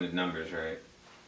the numbers right.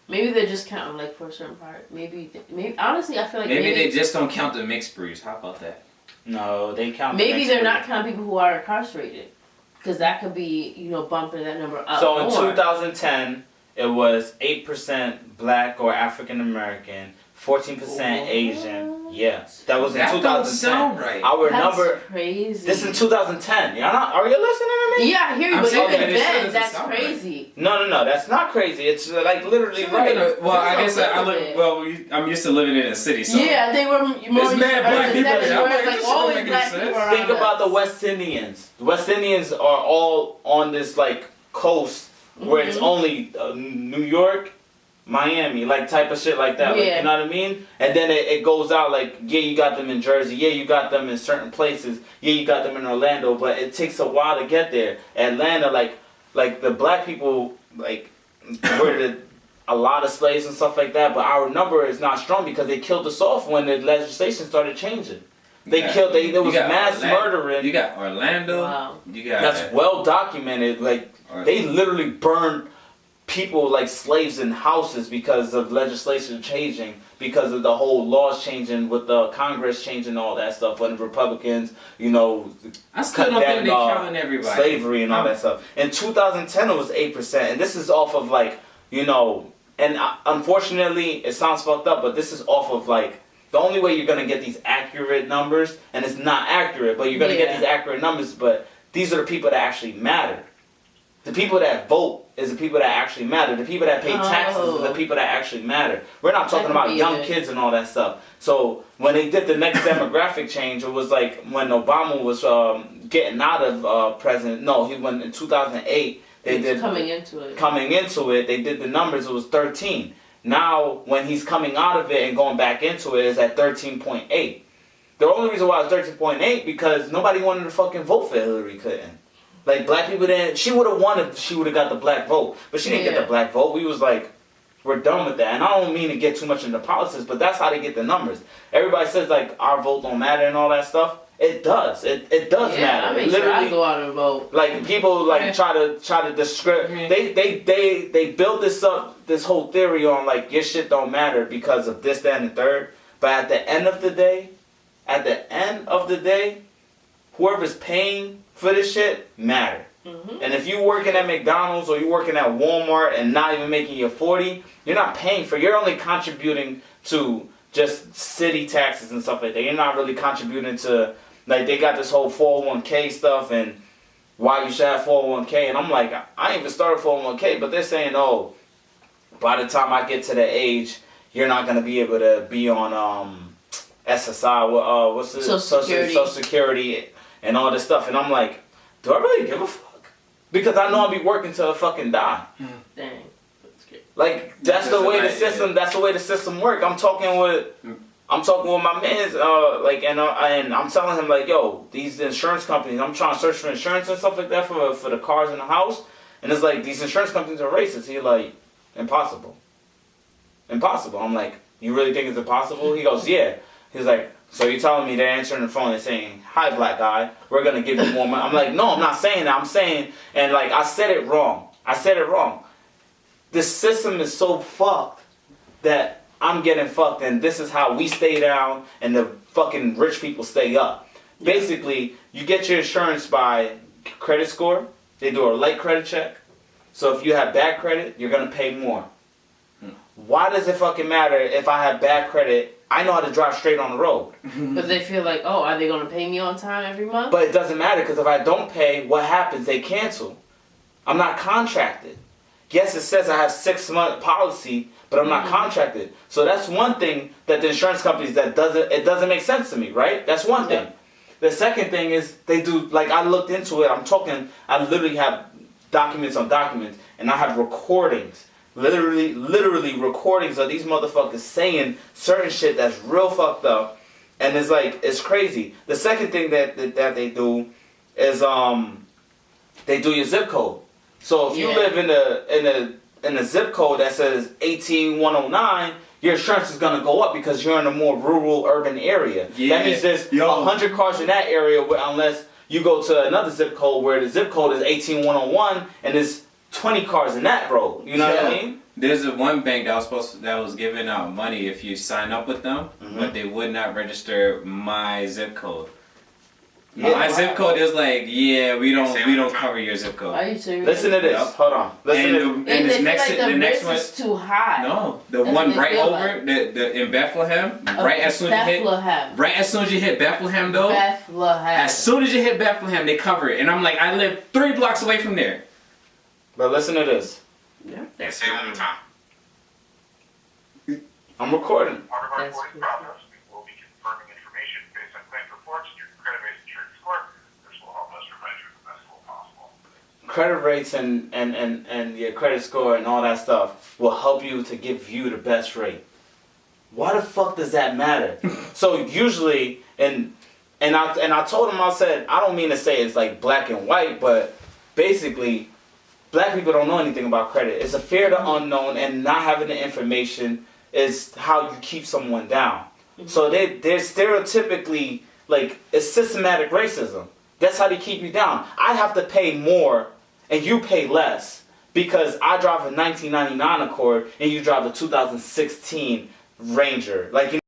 Maybe they're just counting like for a certain part. Maybe honestly, I feel like maybe they just don't count the mixed breeds. How about that? No, they count. Maybe they're not counting people who are incarcerated, because that could be bumping that number up. So in more. 2010, it was 8% Black or African American, 14% Asian. Yeah, that was in 2010. Don't sound right. Our That's number. crazy. This in 2010. Are you listening to me? Yeah, I hear you, I'm but saying even that it then, doesn't that's sound crazy. No, that's not crazy. It's like literally right. Well, I guess I live. Well, I'm used to living in a city, so Yeah, they were more. It's mad black people there. I'm like, like this always shit don't make black any people sense. around Think about us. the West Indians. The West Indians are all on this like coast where it's only New York, Miami, like type of shit like that. Like, Yeah. you know what I mean? And then it goes out like, yeah, you got them in Jersey. Yeah, you got them in certain places. Yeah, you got them in Orlando. But it takes a while to get there. Atlanta, like the black people, like were a lot of slaves and stuff like that. But our number is not strong because they killed us off when the legislation started changing. There was mass murdering. You got Orlando. Wow. You got that's well documented. Like they literally burned people like slaves in houses because of legislation changing, because of the whole laws changing with the Congress changing all that stuff. When Republicans, I still don't think they're counting everybody. Slavery and all that stuff. In 2010, it was 8%, and this is off of like and unfortunately, it sounds fucked up, but this is off of like. The only way you're going to get these accurate numbers, and it's not accurate, but you're going to get these accurate numbers, but these are the people that actually matter. The people that vote is the people that actually matter. The people that pay taxes is the people that actually matter. We're not talking about young kids and all that stuff. So when they did the next demographic change, it was like when Obama was getting out of president. No, he went in 2008. They did coming into it. They did the numbers. It was 13. Now, when he's coming out of it and going back into it, is at 13.8. The only reason why it's 13.8 because nobody wanted to fucking vote for Hillary Clinton. Like, black people didn't. She would have won if she would have got the black vote. But she didn't get the black vote. We was like, we're done with that. And I don't mean to get too much into politics, but that's how they get the numbers. Everybody says, like, our vote don't matter and all that stuff. It does. It does matter. I make sure I go out and vote. Like people try to describe. They build this whole theory on like your shit don't matter because of this, that, and the third. But at the end of the day, whoever's paying for this shit matter. Mm-hmm. And if you working at McDonald's or you working at Walmart and not even making your 40, you're not paying for. You're only contributing to just city taxes and stuff like that. You're not really contributing to. Like, they got this whole 401k stuff and why you should have 401k. And I'm like, I ain't even started 401k, but they're saying, oh, by the time I get to the age, you're not going to be able to be on SSI, what's it? Social Security and all this stuff. And I'm like, do I really give a fuck? Because I know I'll be working till I fucking die. Dang. Like, that's the way the system works. I'm talking with my mans, and I'm telling him like, yo, these insurance companies, I'm trying to search for insurance and stuff like that for the cars in the house, and it's like, these insurance companies are racist. He's like, impossible. I'm like, you really think it's impossible? He goes, yeah. He's like, so you're telling me they're answering the phone and saying, hi, black guy, we're going to give you more money. I'm like, no, I'm not saying that. I'm saying, and like, I said it wrong. The system is so fucked that I'm getting fucked, and this is how we stay down and the fucking rich people stay up. Yeah. Basically, you get your insurance by credit score. They do a light credit check. So if you have bad credit, you're going to pay more. Why does it fucking matter if I have bad credit? I know how to drive straight on the road. Because they feel like, oh, are they going to pay me on time every month? But it doesn't matter, because if I don't pay, what happens? They cancel. I'm not contracted. Yes, it says I have 6-month policy, but I'm not contracted. So that's one thing that the insurance companies it doesn't make sense to me, right? That's one thing. The second thing is they do, like, I looked into it. I literally have documents on documents, and I have recordings, literally recordings of these motherfuckers saying certain shit that's real fucked up, and it's like, it's crazy. The second thing that they do is they do your zip code. So if you live in a zip code that says 18109, your insurance is gonna go up because you're in a more rural, urban area. Yeah. That means there's 100 cars in that area, unless you go to another zip code where the zip code is 18101 and there's 20 cars in that road. You know what I mean? There's one bank that was giving out money if you sign up with them, but they would not register my zip code. Yeah, my zip code is like, we don't cover your zip code. Are you serious? Listen to this. Yep. Hold on. Listen and And this they next, feel like the next risk one is too high. No, the That's one what they right feel over the in Bethlehem. Right as soon as you hit, Bethlehem. right as soon as you hit Bethlehem though. Bethlehem. As soon as you hit Bethlehem, they cover it, and I'm like, I live 3 blocks away from there. But listen to this. Yeah. Say it one more time. I'm recording. Part of our That's reporting cool. process, we will be confirming information based on claim reports, your credit-based insurance score. This will help us provide you with the best tool possible. Credit rates and your credit score and all that stuff will help you to give you the best rate. Why the fuck does that matter? So usually, and I told him, I said, I don't mean to say it's like black and white, but basically, black people don't know anything about credit. It's a fear of the unknown, and not having the information is how you keep someone down. So they're stereotypically, like, it's systematic racism. That's how they keep you down. I have to pay more and you pay less because I drive a 1999 Accord and you drive a 2016 Ranger. Like, you